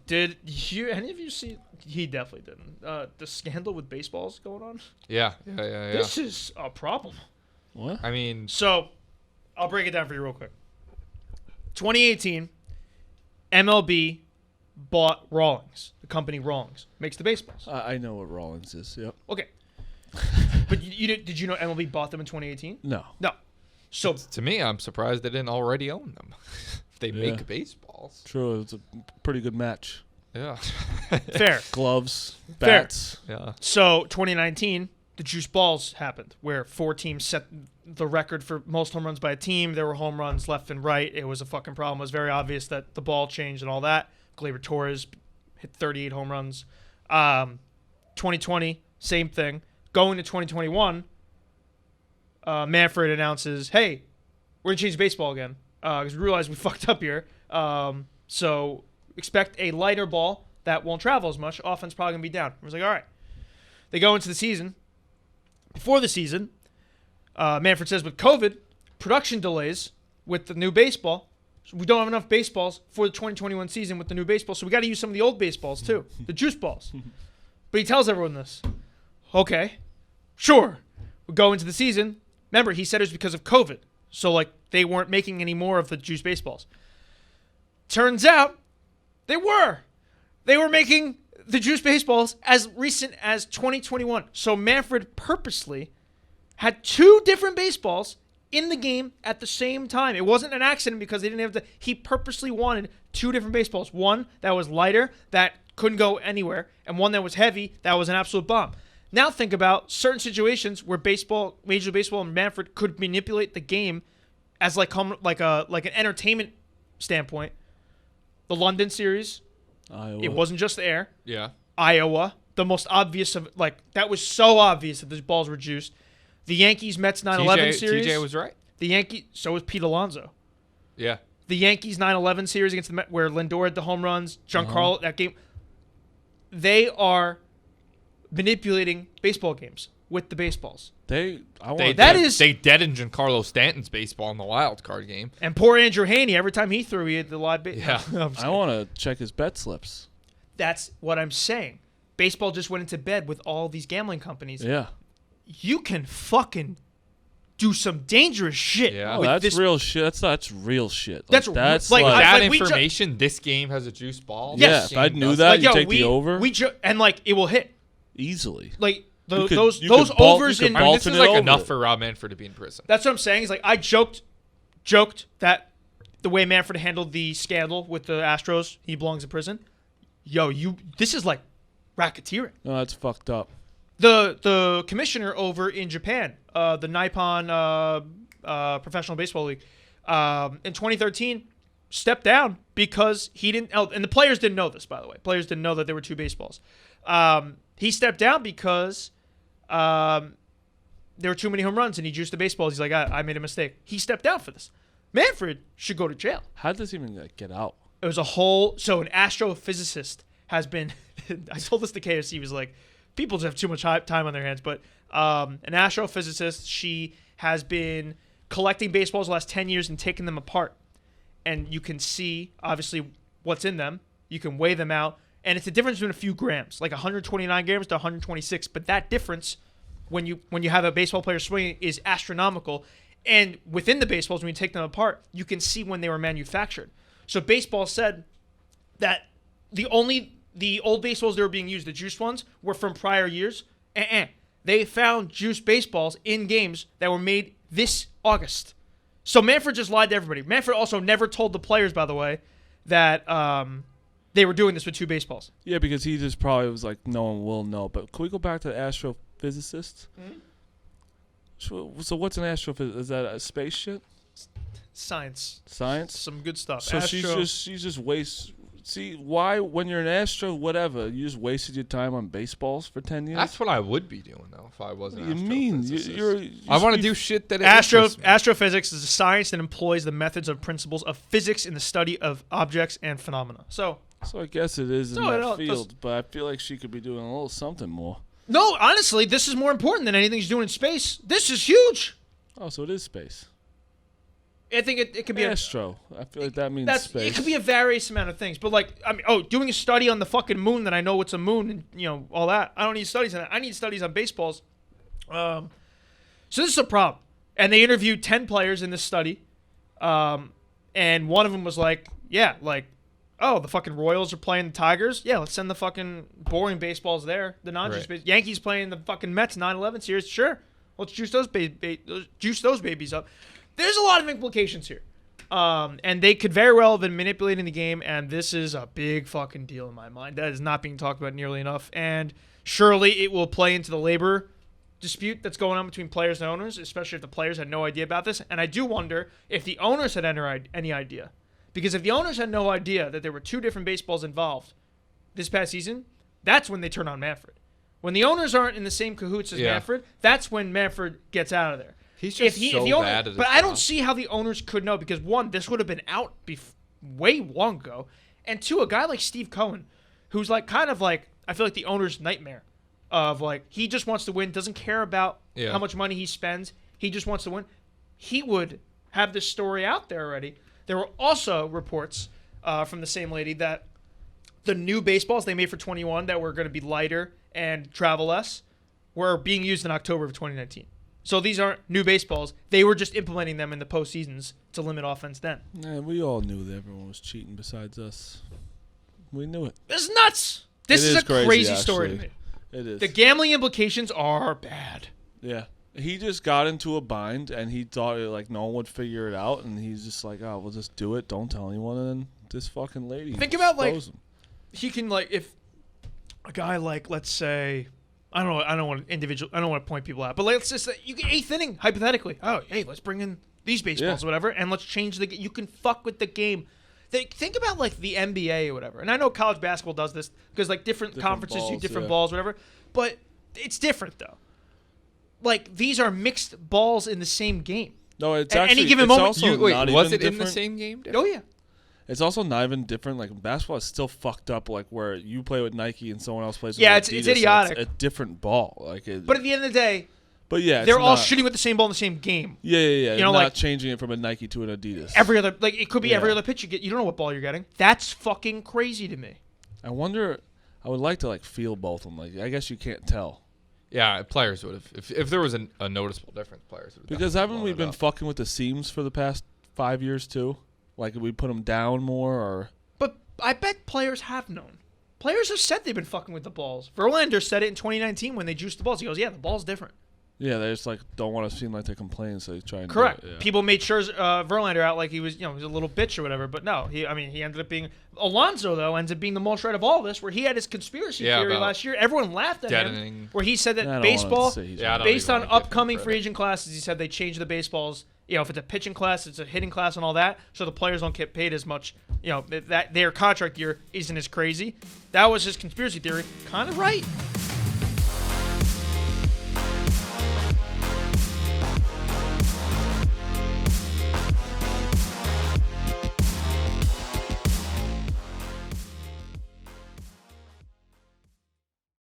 Did any of you see? He definitely didn't. The scandal with baseballs going on. Yeah. This is a problem. What? I mean, So, I'll break it down for you real quick. 2018, MLB bought Rawlings. The company Rawlings makes the baseballs. I know what Rawlings is. Yep. Okay. But did you know MLB bought them in 2018? No. No. So to me, I'm surprised they didn't already own them. If they make baseballs. True. It's a pretty good match. Yeah. fair. Gloves, Fair. bats. Yeah. So 2019, the Juice Balls happened, where 4 teams set the record for most home runs by a team. There were home runs left and right. It was a fucking problem. It was very obvious that the ball changed and all that. Gleyber Torres hit 38 home runs. 2020, same thing. Going to 2021, Manfred announces, hey, we're going to change baseball again because we realized we fucked up here. So expect a lighter ball that won't travel as much. Offense probably going to be down. I was like, all right. They go into the season. Before the season, Manfred says with COVID, production delays with the new baseball. So we don't have enough baseballs for the 2021 season with the new baseball, so we got to use some of the old baseballs too, the juice balls. But he tells everyone this. Okay, sure. We go into the season. Remember, he said it was because of COVID. So, like, they weren't making any more of the juice baseballs. Turns out they were. They were making the juice baseballs as recent as 2021. So Manfred purposely had 2 different baseballs in the game at the same time. It wasn't an accident because they didn't have to. He purposely wanted 2 different baseballs. One that was lighter, that couldn't go anywhere, and one that was heavy, that was an absolute bomb. Now think about certain situations where baseball, Major League Baseball and Manfred could manipulate the game as like an entertainment standpoint. The London series, Iowa. it wasn't just the air. Yeah. Iowa, the most obvious of, like, that was so obvious that those balls were juiced. The Yankees Mets 9/11 series. TJ was right. The Yankees, so was Pete Alonso. Yeah. The Yankees 9/11 series against the Mets, where Lindor had the home runs, Giancarlo, that game. They are manipulating baseball games with the baseballs. They deadened Giancarlo Stanton's baseball in the wild card game. And poor Andrew Haney, every time he threw, he had the live baseball. Yeah. I want to check his bet slips. That's what I'm saying. Baseball just went into bed with all these gambling companies. Yeah. You can fucking do some dangerous shit. Yeah. Oh, that's real shit. That's real shit. That's like that information. This game has a juice ball. Yeah, if I knew that, you take the over. And like it will hit easily. Like You those could overs in. I mean, this is like enough for Rob Manfred to be in prison. That's what I'm saying. Is like I joked that the way Manfred handled the scandal with the Astros, he belongs in prison. Yo, this is like racketeering. No, that's fucked up. The commissioner over in Japan, the Nippon Professional Baseball League, in 2013, stepped down because he didn't. And the players didn't know this, by the way. Players didn't know that there were 2 baseballs. He stepped down because there were too many home runs and he juiced the baseballs. He's like, I made a mistake. He stepped down for this. Manfred should go to jail. How did this even get out? It was an astrophysicist has been. I told this to KFC. He was like, people just have too much time on their hands. But an astrophysicist, she has been collecting baseballs the last 10 years and taking them apart. And you can see, obviously, what's in them. You can weigh them out. And it's a difference between a few grams, like 129 grams to 126. But that difference, when you have a baseball player swinging, is astronomical. And within the baseballs, when you take them apart, you can see when they were manufactured. So baseball said that the old baseballs that were being used, the juiced ones, were from prior years. They found juiced baseballs in games that were made this August. So Manfred just lied to everybody. Manfred also never told the players, by the way, that they were doing this with 2 baseballs. Yeah, because he just probably was like, no one will know. But can we go back to astrophysicists? Mm-hmm. So what's an astrophysicist? Is that a space shit? Science. Some good stuff. So she just wastes. See, why, when you're an astro, whatever, you just wasted your time on baseballs for 10 years? That's what I would be doing, though, if I wasn't an astrophysicist. I want to do shit that astrophysics is a science that employs the methods and principles of physics in the study of objects and phenomena. So I guess it is in that field, but I feel like she could be doing a little something more. No, honestly, this is more important than anything she's doing in space. This is huge. Oh, so it is space. I think it could be Astro. I feel like that means space. It could be a various amount of things, but like doing a study on the fucking moon that I know it's a moon and all that. I don't need studies on that. I need studies on baseballs. So this is a problem, and they interviewed 10 players in this study, and one of them was like, the fucking Royals are playing the Tigers. Yeah, let's send the fucking boring baseballs there. The non-juice Right. Yankees playing the fucking Mets 9/11 series. Sure, let's juice those babies up. There's a lot of implications here. And they could very well have been manipulating the game, and this is a big fucking deal in my mind. That is not being talked about nearly enough. And surely it will play into the labor dispute that's going on between players and owners, especially if the players had no idea about this. And I do wonder if the owners had any idea. Because if the owners had no idea that there were 2 different baseballs involved this past season, that's when they turn on Manfred. When the owners aren't in the same cahoots as Manfred, that's when Manfred gets out of there. He's just bad at his But I don't job. see how the owners could know, because 1, this would have been out way long ago, and 2, a guy like Steve Cohen, who's like kind of like, I feel like the owner's nightmare of like, he just wants to win, doesn't care about how much money he spends, he just wants to win. He would have this story out there already. There were also reports from the same lady that the new baseballs they made for 21 that were going to be lighter and travel less were being used in October of 2019. So these aren't new baseballs. They were just implementing them in the postseasons to limit offense then. Yeah, we all knew that everyone was cheating besides us. We knew it. This is nuts. This is a crazy story to actually. me. It is. The gambling implications are bad. Yeah. He just got into a bind, and he thought like no one would figure it out, and he's just like, oh, we'll just do it. Don't tell anyone. And then this fucking lady. Think about like him. he can like if a guy like let's say I don't want to point people out, but let's just say you get 8th inning hypothetically. Oh, hey, let's bring in these baseballs or whatever, and let's change the. You can fuck with the game. Think about like the NBA or whatever, and I know college basketball does this because like different conferences balls, do different balls, whatever. But it's different though. Like these are mixed balls in the same game. No, it's At actually any given it's moment. also not was even it in the different. same game? Oh yeah. It's also not even different. Like basketball is still fucked up. Like where you play with Nike and someone else plays. Yeah, with it's Adidas, idiotic. It's a different ball. But at the end of the day, yeah, they're it's all not, shooting with the same ball in the same game. Yeah. You know, not like changing it from a Nike to an Adidas. every other it could be every Yeah. other pitch you get. You don't know what ball you're getting. That's fucking crazy to me. I wonder. I would like to like feel both of them. Like I guess you can't tell. Yeah, players would have. If there was a noticeable difference, players would have. Because haven't we been fucking with the seams for the past 5 years too? Like we put them down more, or But I bet players have known. Players have said they've been fucking with the balls. Verlander said it in 2019 when they juiced the balls. He goes, "Yeah, the ball's different." yeah, they just like don't want to seem like they complain, so they try and Correct. Do it, yeah. People made Verlander out like he was, he was a little bitch or whatever. But no, he ended up being Alonso though. Ends up being the most right of all this, where he had his conspiracy theory about last year. Everyone laughed at deadening. him, where he said I that don't baseball, want to say he's Yeah, I right. don't based even on wanna give him upcoming credit. free agent classes, he said they changed the baseballs. If it's a pitching class, it's a hitting class, and all that, so the players don't get paid as much. That their contract year isn't as crazy. That was his conspiracy theory. Kind of right.